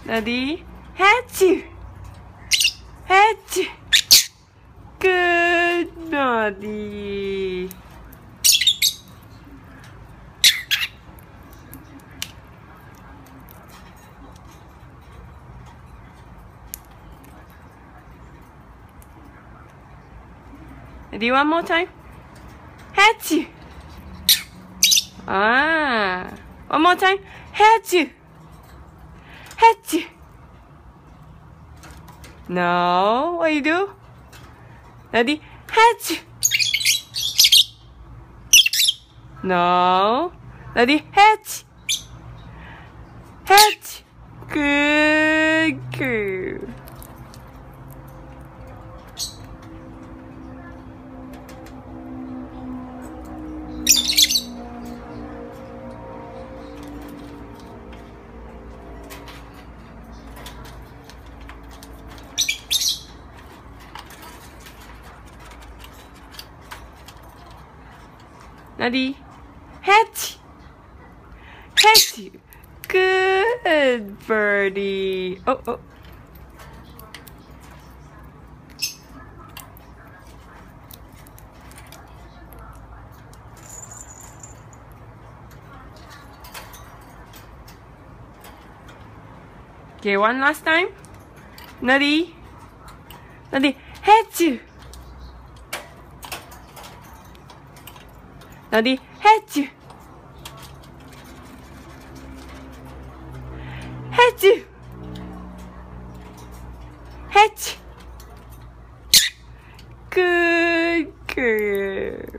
Noddy, hatch! Hatch! Good, Noddy. Noddy, one more time. Hatch! Ah, one more time. Hatch! Hatch! No, what you do? Noddy, hatch! No, Noddy, hatch! Hatch! Good girl. Noddy, hatch! Hatch! Good birdie. Oh, oh. Okay, one last time. Noddy. Noddy, hatch! Noddy, hatch! Hatch! Hatch! Good girl.